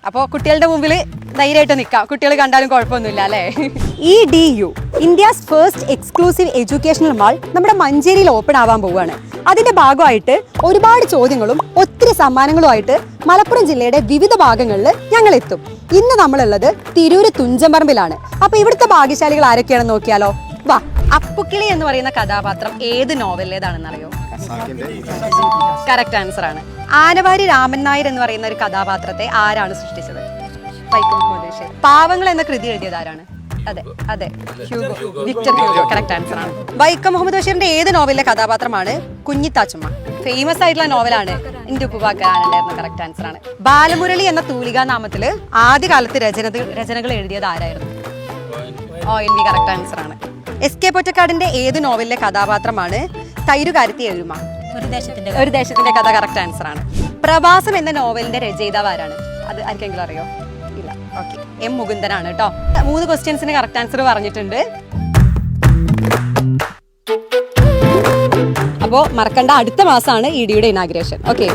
അപ്പോൾ കുട്ടികളുടെ മുമ്പിൽ ധൈര്യമായിട്ട് നിൽക്കാം, കുട്ടികൾ കണ്ടാലും കുഴപ്പമൊന്നുമില്ല അല്ലേ. EDU India's first exclusive educational mall നമ്മുടെ മഞ്ചേരിയിൽ ഓപ്പൺ ആവാൻ പോവുകയാണ്. അതിന്റെ ഭാഗമായിട്ട് ഒരുപാട് ചോദ്യങ്ങളും ഒത്തിരി സമ്മാനങ്ങളുമായിട്ട് മലപ്പുറം ജില്ലയുടെ വിവിധ ഭാഗങ്ങളിൽ ഞങ്ങൾ എത്തും. ഇന്ന് നമ്മളുള്ളത് തിരൂര് തുഞ്ചമ്പറമ്പിലാണ്. അപ്പൊ ഇവിടുത്തെ ഭാഗ്യശാലികൾ ആരൊക്കെയാണെന്ന് നോക്കിയാലോ, വാ. അപ്പുക്കിളി എന്ന് പറയുന്ന കഥാപാത്രം ഏത് നോവലിലേതാണെന്ന് അറിയോ? കറക്റ്റ് ആൻസർ ആണ്. ആനവാരി രാമൻ നായർ എന്ന് പറയുന്ന ഒരു കഥാപാത്രത്തെ ആരാണ് സൃഷ്ടിച്ചത്? വൈക്കം മുഹമ്മദ് ബഷീർ. പാവങ്ങൾ എന്ന കൃതി എഴുതിയത് ആരാണ്? അതെ അതെ, Hugo, Victor Hugo. Correct answer ആണ്. വൈക്കം മുഹമ്മദ് ബഷീറിന്റെ ഏത് നോവലിലെ കഥാപാത്രമാണ് കുഞ്ഞിത്താച്ചുമ്മ? ഫേമസ് ആയിട്ടുള്ള നോവലാണ് എന്റെ ഉപ്പുപാക്കാനുണ്ടായിരുന്നു. കറക്റ്റ് ആൻസർ ആണ്. ബാലമുരളി എന്ന തൂലികാ നാമത്തില് ആദ്യകാലത്ത് രചനകൾ എഴുതിയത് ആരായിരുന്നു? ONV. കറക്റ്റ് ആൻസർ ആണ്. SK പൊറ്റക്കാടിന്റെ ഏത് നോവലിലെ കഥാപാത്രമാണ് തൈരുകാരത്തി എഴുമ? ഒരു ദേശത്തിന്റെ കഥ. കറക്റ്റ് ആൻസർ ആണ്. പ്രവാസം എന്ന നോവലിന്റെ രചയിതാവ് ആരാണ്? അത് ആർക്കെങ്കിലും അറിയോ? ഇല്ല. Okay, M. മുകുന്ദനാണ് കേട്ടോ. 3 ക്വസ്റ്റ്യൻസിന് കറക്റ്റ് ആൻസർ പറഞ്ഞിട്ടുണ്ട്. അപ്പോ മറക്കണ്ട, അടുത്ത മാസമാണ് EDയുടെ ഇനാഗ്രേഷൻ. ഓക്കെ.